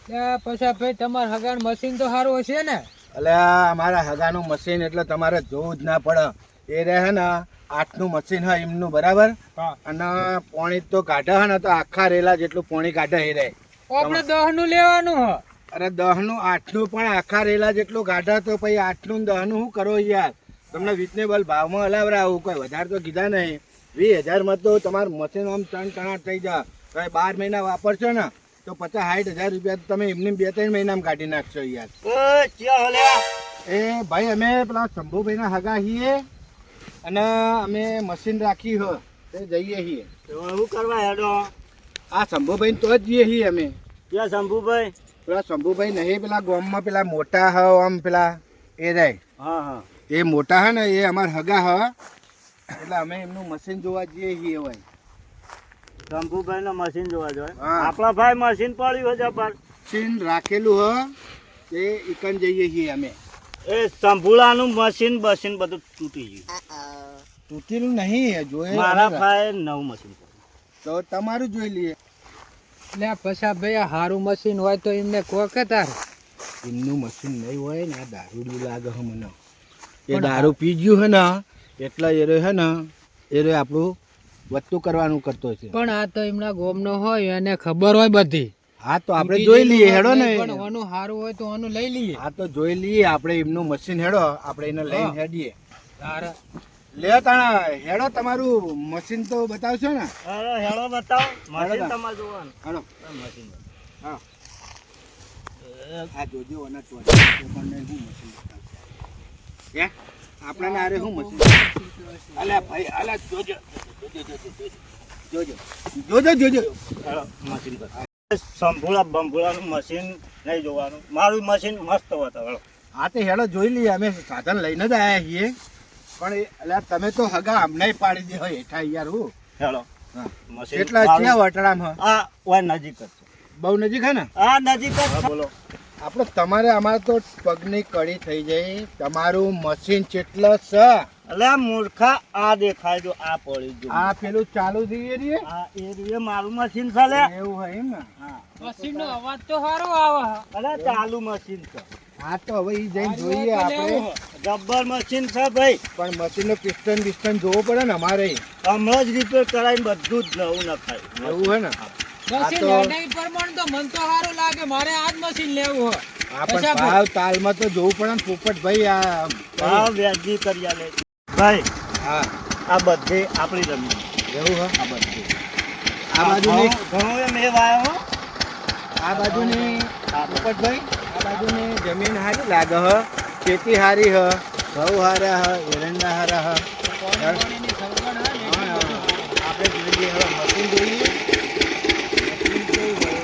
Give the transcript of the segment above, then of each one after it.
પછી ભાઈ તમારા હગાનું મશીન તો સારું હશે ને? એટલે અમારા હગાનું મશીન એટલે તમારે જોવું જ ના પડે. એ રહે ને 8નું મશીન હોય એમનું બરાબર. અને પાણી તો કાઢે હે ને તો આખા રેલા જેટલું પાણી કાઢે એ રહે. આપણે 10નું લેવાનું હ. અરે 10નું 8નું પણ આખા રેલા જેટલું કાઢે તો પછી 8નું 10નું શું કરો યાર? તમને રિઝનેબલ ભાવમાં હલાવરાવું, કોઈ વધારે તો કીધા નહીં. 20,000માં તો તમારું મશીન આમ ટણાટ થઈ જાય. તમે 12 મહિના વાપરશો ને તો 50-60 હજાર રૂપિયા તમે એમને 2-3 મહિનામાં કાઢી નાખશો યાર. એ ભાઈ અમે પેલા શંભુભાઈના હગા છીએ અને અમે મશીન રાખી હો તે જઈએ છીએ. શું કરવા હેડો? આ શંભુભાઈ તો જ જઈએ છીએ અમે. ક્યાં શંભુભાઈ? પેલા શંભુભાઈ નહીં, પેલા ગામમાં પેલા મોટા હ આમ પેલા એ રહે. હા હા, એ મોટા હે ને એ અમારા હગા હ એટલે અમે એમનું મશીન જોવા જઈએ છીએ. હોય શંભુભાઈ નું મશીન જોવા જોઈએ. હા. આપણા ભાઈ મશીન પડ્યું છે પર મશીન રાખેલું હ એ ઈકન જઈએ છીએ અમે. એ શંભુલાનું મશીન બસીન બધું તૂટી ગયું. તૂટેલું નહીં જોઈએ. મારા ભાઈ નવું મશીન પડ્યું તો તમારું જોઈ લઈએ. એટલે પછી ભાઈ સારું મશીન હોય તો એમને કોક તાર એમનું મશીન નહીં હોય ને આ દારૂ લાગે હે મને. એ દારૂ પી ગયું હે ને એટલે એ રહ્યો હે ને એ રહ્યો આપણું વસ્તુ કરવાનું કરતો છે. પણ આ તો એમના ગોમનો હોય એને ખબર હોય બધી. હા તો આપણે જોઈ લઈએ હેડો ને. પણ ઓનું સારું હોય તો ઓનું લઈ લઈએ. હા તો જોઈ લઈએ આપણે એમનું મશીન હેડો આપણે એને લઈને હેડીએ. તારે લે તાણા હેડો તમારું મશીન તો બતાવશો ને? અરે હેડો બતાવો મશીન તમારે જોવાનું. હેડો મશીન હા આ જોજો અને આપણને શું મશીન બતાવશે? હે આપણને આરે શું મશીન? અલ્યા ભાઈ અલ્યા જોજો જોજો જોજો જોજો હેડો મશીન બતાવો. શંભુલા બંભુલાનું મશીન નહીં જોવાનું, મારું મશીન મસ્ત હતો. હેડો હા તે હેડો જોઈ લઈએ. અમે સાધન લઈને જ આવ્યા છીએ પણ એટલે તમે તો હગા અમને પાડી દે હોય હેઠા યાર. હું હેડો હા મશીન કેટલા ક્યાં વટડામાં? આ ઓય નજીક જ છે. બહુ નજીક હે ને? આ નજીક જ છે. બોલો આપણે તમારે અમારે તો પગની કડી થઈ જાય. તમારું મશીન કેટલો છે? અલે મૂર્ખા આ દેખાય જો આ પડી જો આ પેલું ચાલુ થઈ રહી આ એરિયા મારું મશીન છે લે. એવું હોય એમ ને? હા મશીનનો અવાજ તો સારો આવે. અલે ચાલુ મશીન છે. હા તો હવે ઈ જઈને જોઈએ આપણે. જબ્બર મશીન છે ભાઈ, પણ મશીનનો પિસ્ટન બિસ્ટન જોવું પડે ને અમારે. હમણાં જ રિપેર કરાવીને બધું જ નવું નખાય. એવું હે ને? મશીન તો- એના ઈ પ્રમાણે તો મને તો સારું લાગે. મારે આ જ મશીન લેવું હોય. આ પણ ભાવ તાલમાં તો જોવું પડે ને પોપટભાઈ. આ ભાવ વ્યાજી કરી આલે ભાઈ. હા આ બધી આપણી જમીન. એવું હે? આ બધી આ બાજુની ઘણું એ મેં વાયો હો. આ બાજુની પોપટભાઈ આ બાજુની જમીન સારી લાગે હ. ખેતી સારી હ, ઘઉં સારા હ, એરંડા સારા હ. પાણીની સગવડ હોય ને હા, હા. આપણે જોઈ લઈએ હવે મશીન જોઈએ. મશીન કેવું હોય?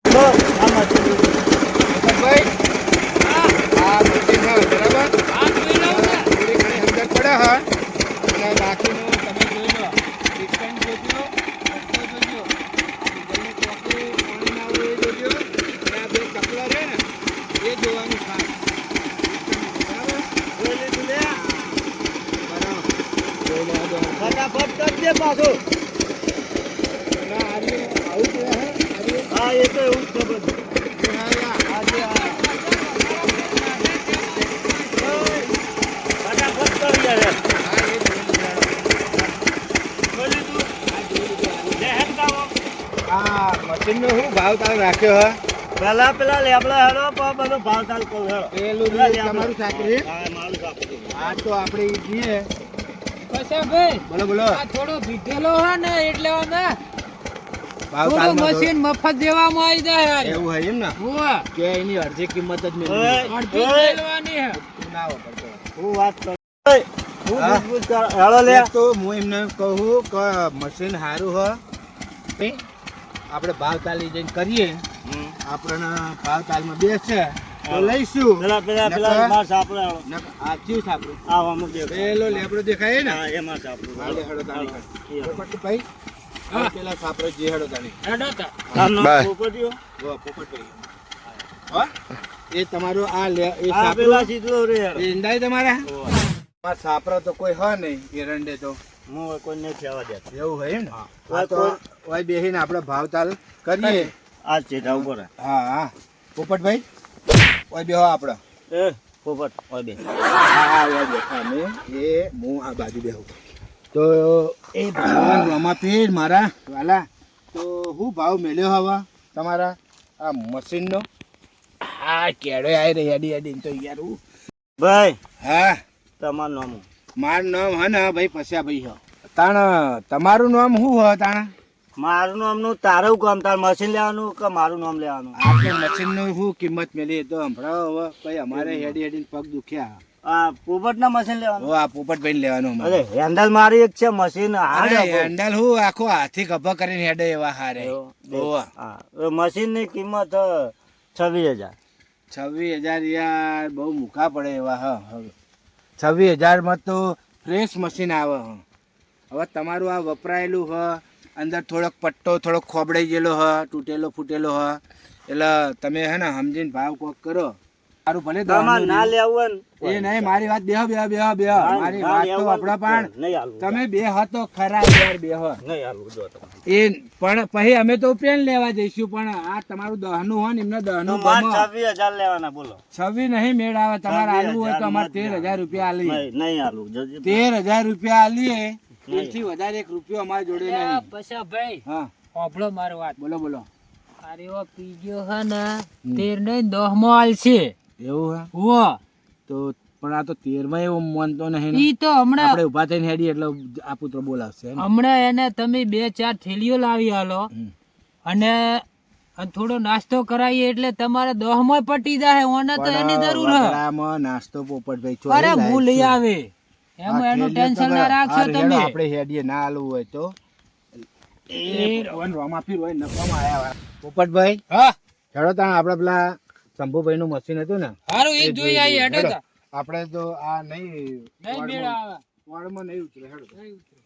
તો આ મશીન પોપટભાઈ આ મશીન હ બરાબર. આ જોઈ લઉં ને. થોડી ઘણી સમજણ પડે હ અને બાકીનું તમે જોઈ લો. ડિસ્ટન્સ જોજો, રસ્તો જોજો, ડીઝલની ચોકી પાણી ના આવે એ જોજો અને આ બે ચપલા રહે ને એ જોવાનું ખાસ. બરાબર જોઈ લીધું લે. બરાબર જોઈ લેવા દો. ફટાફટ કરી દે પાછું. અને આ રહ્યું આવું જ રહે આ રહ્યું. હા એ તો એવું જ છે બધું. એ હા યા. આજે આ ફટાફટ કરી દે રે. હા એ જોઈ લીધું. જોઈ લીધું. આ જોઈ લીધું. લે હેડ કાવો. આ મશીનનો શું ભાવ તારે રાખ્યો હ? પેલા લેબડા હેડો પણ બધો ભાવ તાલ કહું હેડો. પેલું પેલા રહ્યું લેબડા. તમારું સાકરી. હા મારું સાપડું. આ તો આપણે ઈ જઈએ. પછી ભાઈ બોલો બોલો. આ થોડો ભીગેલો હે ને એટલે અમે ભાવ થોડું તાલમાં મશીન મફત દેવામાં આવી જાય યાર. એવું હોય એમ ને? હોવે. કે એની અડધી કિંમત જ મેળવી. ઓય, અડધી જ ઓય. મેળવાની હે. ના વાપરતો. હું વાત કરું. ઓય, હું હા? પૂછ કર. હેડો લે. એક તો હું એમને કહું કે મશીન સારું હ આપણે ભાવ તાલી જઈને કરીએ. આપણને ભાવ તાલમાં બેસે તો લઈશું. પેલા માર સાપડો હેડો. આ ચીવ સાપડું. આ અમુક દેખાય. પેલો લેબડો દેખાય ને? હા એમાં સાપડું. હાલે હેડો તાણી. પોપટભાઈ હા. પેલા સાપડો જે હેડો તાણી. હેડો તા. તારનો બસ. પોપટીઓ. વો પોપટભાઈ હા એ તમારો આ લે એ આ સાપડો પેલા સીધો રે હેડો. એ ઈંડાય તમારા ઓય. આ સાપરો તો કોઈ હ નહીં એરંડે તો હું કોઈને કહેવા દેતો. એવું હોય એમ ને? હા. આ તો ઓય બેહીને આપણે ભાવતાલ કરીએ આ ચેઠા ઉપર હા હા પોપટભાઈ ઓય બેહો આપણે એ પોપટ ઓય બે હા ઓય બેઠા અમે એ હું આ બાજુ બેહું તો એ ભગવાન રમાપીર મારા વાલા તો હું ભાવ મેલ્યો હવા તમારા આ મશીનનો હા કેડો આવી રહી હેડી હેડી તો યાર હું ભાઈ હા તમારું નામ હું? મારું નામ હે ને ભાઈ પસ્યા ભાઈ હો તાણ તમારું નામ શું હો તાણ મારું નામનું તારું કામ તાર મશીન લેવાનું કે મારું નામ લેવાનું આ તો મશીનનું શું કિંમત મેલી એ તો સંભળાવો હવે ભાઈ અમારે હેડી હેડીને પગ દુખ્યા આ પોપટના મશીન લેવાનું હો આ પોપટભાઈ લેવાનું અરે હેન્ડલ મારી એક છે મશીન હાર્ડ આપો. હેન્ડલ હું આખો હાથી ગભા કરીને હેડે એવા હારે હોવા હા એ મશીનની કિંમત 26,000 26,000 યાર બહુ મૂકા પડે એવા હ હવે 26,000 માં તો ફ્રેશ મશીન આવે હ હવે તમારું આ વપરાયેલું હ અંદર થોડોક પટ્ટો થોડોક ખોબડાઈ ગયેલો હ તૂટેલો ફૂટેલો હ એટલે તમે હે ને સમજીને ભાવ કોક કરો સારું ભલે તમારે ના લેવું એ નહીં મારી વાત બેહો બેહો બેહો બેહો મારી વાત તો આપણા પણ નહીં આલું તમે બે હતો ખરા યાર બેહો નહીં આલું જો તમે એ પણ પછી અમે તો પેન લેવા જઈશું પણ આ તમારું દહનું હોય ને એમને દહનું મારે ગમો 26,000 લેવાના બોલો 26 નહીં મેળ આવે તમારે આલવું હોય તો અમારે 13,000 રૂપિયા આલીએ નહીં આલું જજે. 13,000 રૂપિયા આલીએ એથી વધારે 1 રૂપિયો અમારે જોડે નહીં પછા ભાઈ હા હોભળો મારી વાત બોલો બોલો અરે ઓ પીજો હે ને 13 ને 10 માં આલશે એવું હે હો તો પણ આ તો 13 માં એવું માનતો નહીં ને. ઈ તો હમણાં આપણે ઉભા થઈને હેડી એટલે આ પુત્ર બોલાવશે હે ને? હમણાં એને તમે 2-4 થેલીઓ લાવી આલો હમ. અને થોડો નાસ્તો કરાવીએ એટલે તમારે 10 માં પટી જાય ઓને તો એની જરૂર હે વગડામાં નાસ્તો પોપટભાઈ ચોરી અરે લાવ્યો હું લઈ છું. આવે એમાં હા, એનું થેલીઓ તો ટેન્શન ના બરાબર. રાખશો હા, રેડો, તમે આપણે હેડીએ ના આલવું હોય તો એ ભગવાન રોમાપીર હોય નફામાં આયા હોય. પોપટભાઈ હા હેડો તાણ આપણે પેલા શંભુભાઈ નું મશીન હતું ને હારું એ ઈ જોઈ આઈ હેડો હેડો. તા. આપણે તો આ નહીં નહીં મેળ આવે વાળમાં નહીં ઉતરે હેડો નહીં ઉતરે.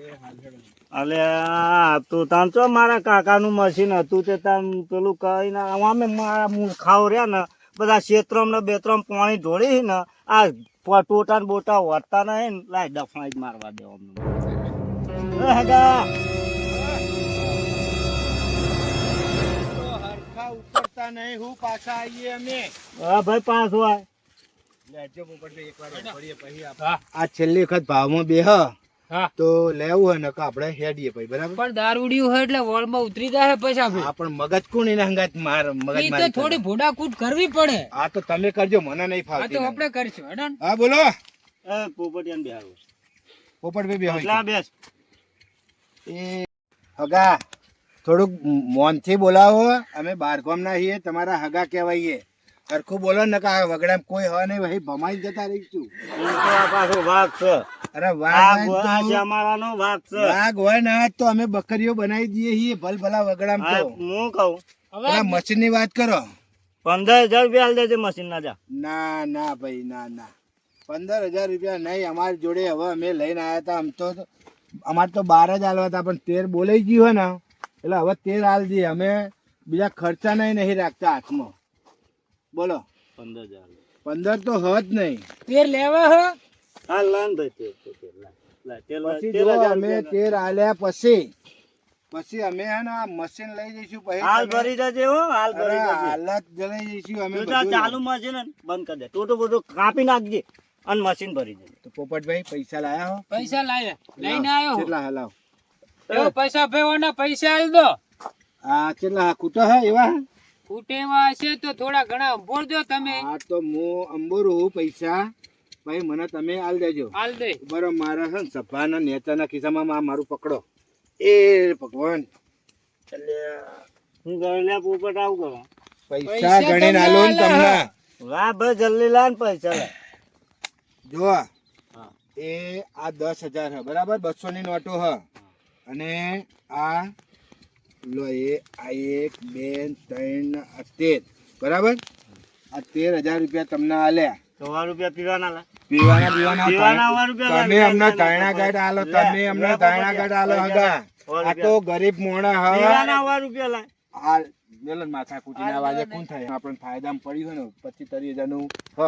એ હાલ હેડો અલે આ તું તાન ચો મારા કાકાનું મશીન હતું તે તાન પેલું કઈ ના અમે મારા મૂર્ખાઓ રહ્યા ને બધા ક્ષેત્રમ ને બેત્રમ પાણી ઢોળી ને આ ટોટા ને બોટા વળતા નહીં ને લાય દફાઈ જ મારવા દે અમને એ હગા તો હરખા ઉતરતા નહીં હું પાછા આવીએ અમે હા ભાઈ પાછો આય લેજો પોપટભાઈ એકવાર ઉભરીએ પછી હા આ છેલ્લી વખત ભાવમાં બેહ હા તો લેવું હોય ને કે આપણે હેડીએ પછી બરાબર પણ દારૂડિયું હોય એટલે વળમાં ઉતરી જાય પછા ભાઈ આ પણ મગજ કોણ એના હંગાત માર મગજ ઈ તો મારી થોડી ભોડાકૂટ કરવી પડે આ તો તમે કરજો મને નહીં આ ફાવતી તો ના. આપણે કરશું હેડો ને. હા બોલો એ પોપટિયાને બેહાડો પોપટભાઈ બે હોય એટલા બેસ એ હગા થોડુંક મોનથી બોલાવો અમે બાર ગામ ના છીએ તમારા હગા કહેવાઈએ સરખું બોલો ને કે આ વગડામાં કોઈ હોય નહીં ભાઈ ભમાઈ જતા રહીશું એ તો આ પાછો વાઘ છે અરે આ વાઘ આ શ્યામાળાનો વાઘ છે વાઘ હોય ને તો અમે બકરીઓ બનાવી દઈએ છીએ ભલ ભલા વગડામાં આ તો હું કહું પેલા મશીન ની વાત કરો 15,000 રૂપિયા હાલ દેજે મશીન ના જા ના ના ભાઈ ના ના 15,000 રૂપિયા નહીં અમારી જોડે હવે અમે લઈને આવ્યા હતા આમ તો અમારે તો 12 જ હાલવા હતા પણ 13 બોલાઈ ગયું હોય ને એટલે હવે 13 હાલ દઈએ અમે બીજા ખર્ચા નહીં રાખતા હાથમાં બોલો 15,000 15 તો હ જ નહીં તેર લેવા હો હાલ લાન ભાઈ તે લાય પછી જો અમે 13 હાલ્યા પછી અમે હે ને આ મશીન લઈ જઈશું પછી હાલ તમે- ભરી જજે હો હાલ અરે ભરી જજે હાલત જલાઈ જઈશું અમે જો તાર બધું. ચાલુ મશીન હે ને બંધ કરી દે ટોટો બોટો કાપી નાખજે અને મશીન ભરી જજે તો પોપટભાઈ પૈસા લાયા હો પૈસા લાયા લઈને આવ્યો હું. કેટલા હલાવ એવો પૈસા ભેવાના પૈસા આલ દો આ કેટલા કૂટો હે એવા ફૂટેવા હશે તો થોડા ઘણા બોલજો તમે હા તો હું અંબોરું પૈસા ભાઈ મને તમે આલ દેજો હાલ દે બરો મારા છે ને સભાના નેતાના ખિસ્સામાં મારું પકડો એ ભગવાન એટલે હું ઘરે લે પોપટ આવું કરો પૈસા પૈસા ગણીને તમે આલો ને આલા. તમને વાહ ભાઈ જલ્દી લાન પૈસા લે જો હા એ આ 10,000 હે બરાબર 200 ની નોટો હ અને આ લો એ આ 1 2 3 આ 13 બરાબર આ 13,000 રૂપિયા તમને આલ્યા 100 રૂપિયા પીવાના લે પીવાના પીવાના પીવાના 100 રૂપિયા તમે લે, અમને લે, લે, તાયણા લે, ગાંઠ આલો લે, તમે લે, અમને લે, તાયણા પૈસા, ગાંઠ આલો પૈસા, હગા સો આ તો ગરીબ મોણા હવે પીવાના 100 રૂપિયા લાય આ મેલન માથા કૂટીના અવાજે કોણ થાય આપણને ફાયદામાં પડ્યું હોય ને 25-30 હજારનું હ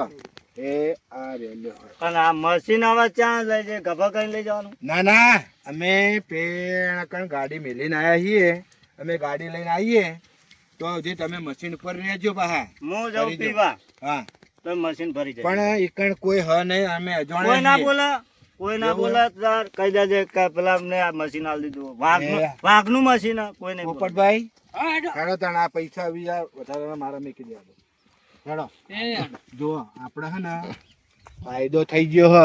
એ આ રે લ્યો. અને આ મશીન હવે ક્યાં લઈ જાય ગભા કરીને લઈ જવાનું ના ના અમે પેણ કણ ગાડી મેલીને આયા છીએ અમે ગાડી લઈને આવીએ તો હજી તમે મશીન ઉપર રહેજો પાહા. હું જાઉં ફરી જાઓ. પીવા હા તો મશીન ભરી જાય પણ એકણ કોઈ હ નહીં, અમે અજાણ્યા કોઈ ના છીએ. બોલે કોઈ ના એવું બોલે તાર કહી દેજે કે પેલા અમને આ મશીન આલી દીધું વાઘનું મશીન કોઈ નહીં બોલે. પોપટભાઈ હા, હેડો. હેડો તાણ આ પૈસા બીજા વધારાના મારા મેકી દેવા દો. હેડો એ, જો આપણે હે ને ફાયદો થઈ ગયો હ.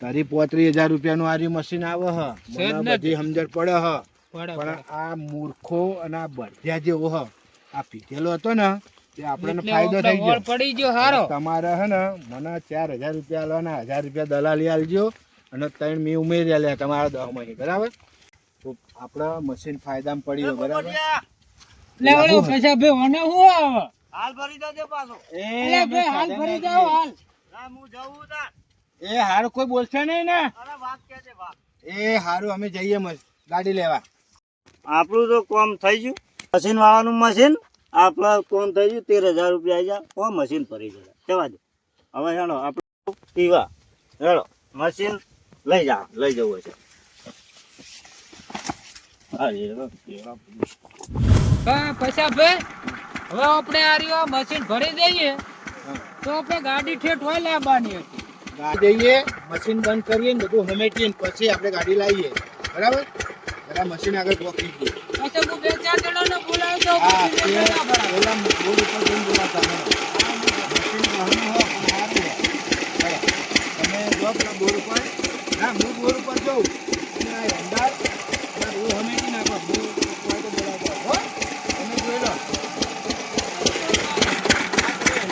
તારી 35,000 રૂપિયાનું આ રહ્યું મશીન આવે હ. છે જ મને ને. બધી સમજણ પડે હ. પડે, પણ પડે. આ મૂર્ખો અને આ બળદિયા જેવો હ, આ પીધેલો હતો ને તે આપણને એટલે ફાયદો આપણે થઈ ગયો. ઓળ પડી ગયો હારો. તમારે હે ને મને 4,000 રૂપિયા આલવાના, 1,000 રૂપિયા દલાલી આલજો અને 3 મેં ઉમેરી આલ્યા તમારા 10 મહિને, બરાબર? તો આપણા મશીન ફાયદામાં પડી ગયો, બરાબર? લે ઓલો પૈસા બે ઓને હું આવે. હાલ ભરી દેજે પાછો લે બે હાલ ભરી જાઓ હાલ. ના હું જાઉં તાર એ હારું કોઈ બોલશે નહીં ને? અરે વાત કે છે વાત એ હારું અમે જઈએ ગાડી લેવા. આપણું તો કામ થઈ ગયું મશીન વાળાનું મશીન આપણે કોમ થઈ ગયું 13,000 રૂપિયા આવી જાય કોમ મશીન ભરી જાય જવા દે હવે હેડો આપણે પીવા હેડો મશીન લઈ જવું છે હા પૈસા બે હવે આપણે આ રહ્યો મશીન ભરી દઈએ તો આપણે ગાડી ઠેઠ હોય લાવવાની હતી. ગાડી જઈએ, મશીન બંધ કરીએ ને બધું સમેટીએ ને પછી આપણે ગાડી લાવીએ, બરાબર? બધા મશીન આગળ પહોંચી ગઈ. પછી હું 2-4 જણાને બોલાવી દઉં, હા, પછી બે જણા ભરાવે. પેલા બોર્ડ ઉપર જઈને બોલાવતા મને. મશીન ઘણું હોય પણ સારું હોય. બરાબર. તમે જો પેલા બોર્ડ ઉપર, ના હું બોર્ડ ઉપર જઉં અને આ અંદાજ અને હું સમેટી નાખો. હું કોઈ તો બોલાવતો હો. તમે જોઈ લો.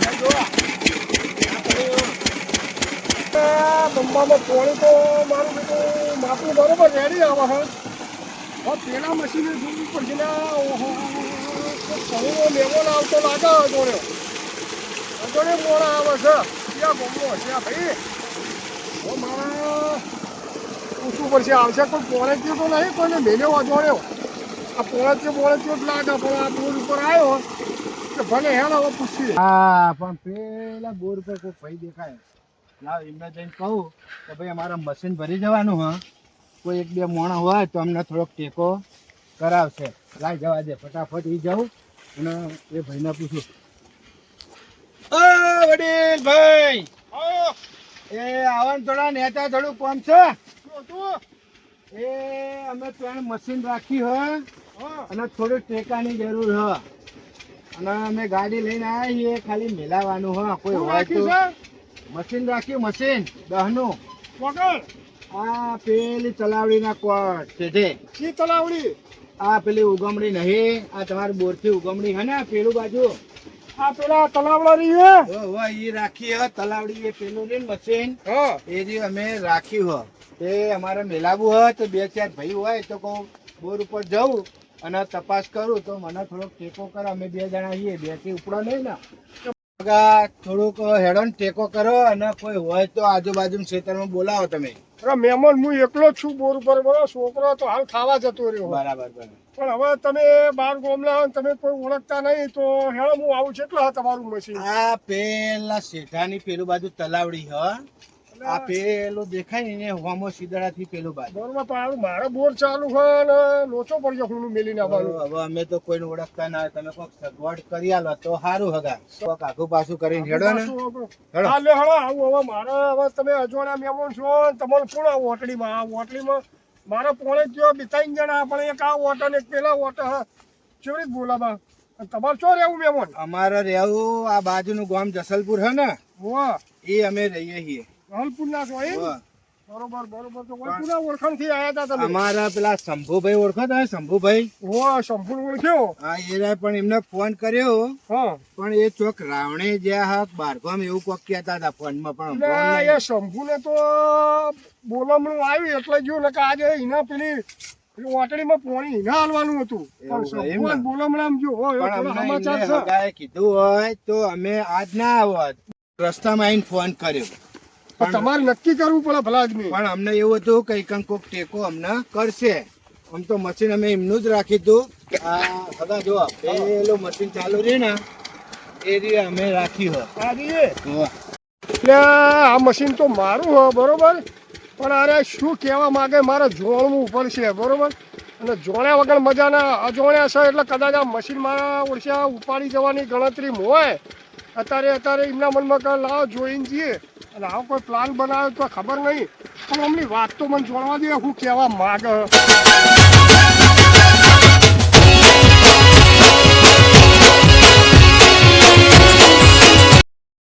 આ જો આ પડ્યું. બંબામાં પોણી તો મારું બેટું માપું બરોબર રેડી આવે છે. હવે પેલા મશીને જોવું પડશે ને. ઓહો ઘણો લેવો આવતો લાગે અજોડ્યો મોડા આવે છે. ક્યાં ગમો છે ભાઈ? હવે મારા પૂછવું પડશે આવશે કોઈ પોણે તો નહીં કોઈને મેલ્યો અજોડ્યો. આ પોણે જ લાગે પણ આ બોર્ડ ઉપર આવ્યો કે ભલે હેડ હવે પૂછીએ. હા પણ પેલા બોર્ડ પર કોઈ ભાઈ દેખાય, લાવ એમને જઈને કહું કે ભાઈ અમારા મશીન ભરી જવાનું હા, કોઈ 1-2 મોણા હોય તો અમને થોડોક ટેકો કરાવશે. લાઈ જવા દે, ફટાફટ ઈ જાઉં અને એ ભાઈને પૂછું. ઓ વડીલ ભાઈ, એ આવન થોડા નેતા થોડું કોમ છે. એ અમે ત્યાં મશીન રાખી હોય અને થોડું ટેકાની જરૂર હ અને અમે ગાડી લઈને આવ્યા છીએ, ખાલી મેલાવાનું હ. કોઈ હોય તો મશીન રાખ્યું, મશીન 10નું. વગર આ પેલી તલાવડીના કોટ છે જે. શી તલાવડી? આ પેલી ઉગમણી નહીં, આ તમારી બોરથી ઉગમણી હે ને પેલું બાજુ. આ પેલા તલાવડા રહી હે? હો ઈ રાખી હ તલાવડી, એ પેલું ને મશીન હા એ જે અમે રાખ્યું હ. તે અમારે મેલાવવું હોય તો 2-4 ભાઈ હોય તો કહું બોર ઉપર જવું અને તપાસ કરું તો મને થોડોક ટેકો કરો. અમે 2 જણા છીએ, 2 થી ઉપડો નહીં ને. થોડુંક હેડોન ટેકો કરો અને કોઈ હોય તો આજુબાજુ ખેતરમાં બોલાવો તમે. અરે મહેમાન હું એકલો જ છું બોર ઉપર. બોલો છોકરો તો હાલ ખાવા જતો રહ્યો. બરાબર બરાબર. પણ હવે તમે બાર ગોમલા તમે કોઈ ઓળખતા નહીં તો હેડો હું આવું છું. એટલા તમારું મશીન આ પેલા શેઠાની પેલું બાજુ તલાવડી હ. આ પેલું દેખાય ને હોમો સીધડાથી પેલું બાજુ. બરોબર પણ હાલ મારે બોર ચાલુ છે ને લોચો પડ્યો હું મેલીને આવવાનું. હવે અમે તો કોઈને ઓળખતા ના, તમે કોઈક સગવડ કરી આલો તો સારું હગા. કોઈક આઘું પાછું કરીને હેડો ને. હેડો. હા લે હેડો આવું. હવે મારે હવે તમે અજવાળા મહેમાન છો ને તમારે કોણ આ હોટલીમાં? આ હોટલીમાં મારા પોણે જ 2-3 જણા પણ એક આ હોટલ એક પેલા હોટલ કેવી રીતે બોલાવા? તમારે શું રહેવું મહેમાન? અમારે રહેવું આ બાજુનું ગામ જસલપુર હે ને, વાહ એ અમે રહીએ છીએ. હલપુર ના છો એમ? વાહ. બરોબર બરોબર. તો કોઈ પૂરા ઓળખાણ થી આયા હતા તમે? અમારા પેલા શંભુભાઈ ઓળખો તમે? શંભુભાઈ વાહ સંપૂર્ણ ઓળખ્યો. હા એ રહ્યા, પણ એમને ફોન કર્યો હા પણ એ ચોક રાવણે જ્યાં હક બારગામ એવું કોક કહેતા હતા ફોનમાં. પણ ફોન એટલે નહીં. એ શંભુને તો બોલામણું આવ્યું એટલે જો ને કે આજે એના પેલી વાટડીમાં પાણી હિના હાલવાનું હતું. એવું પણ હોય એમ શંભુ ને? બોલામણામ જો હોય પણ થોડા અમને સમાચાર એમને છે. હગાએ કીધું હોય તો અમે આજ ના આવત, રસ્તામાં આવીને ફોન કર્યો. પણ તમારે નક્કી કરવું પડે ભલા આદમી. પણ અમને એવું હતું કે કંઈક કોક ટેકો અમને કરશે. આમ તો મશીન અમે એમનું જ રાખી હતું. આ હગા જો પેલું મશીન ચાલુ રહે ને એ રીતે અમે રાખ્યું હોય. એટલે આ મશીન તો મારું હોય બરોબર. પણ અરે શું કહેવા માંગે મારે જોડવું પડશે બરોબર. અને જોણ્યા વગર મજા ના અજોણ્યા છે એટલે કદાચ આ મશીનમાં ઓળશા ઉપાડી જવાની ગણતરી હોય અત્યારે એમના મનમાં કે લાવો જોઈને જઈએ અને આવો કોઈ પ્લાન બનાવ્યો તો ખબર નહીં પણ અમની વાત તો મને જોડવા દે હું કહેવા માગે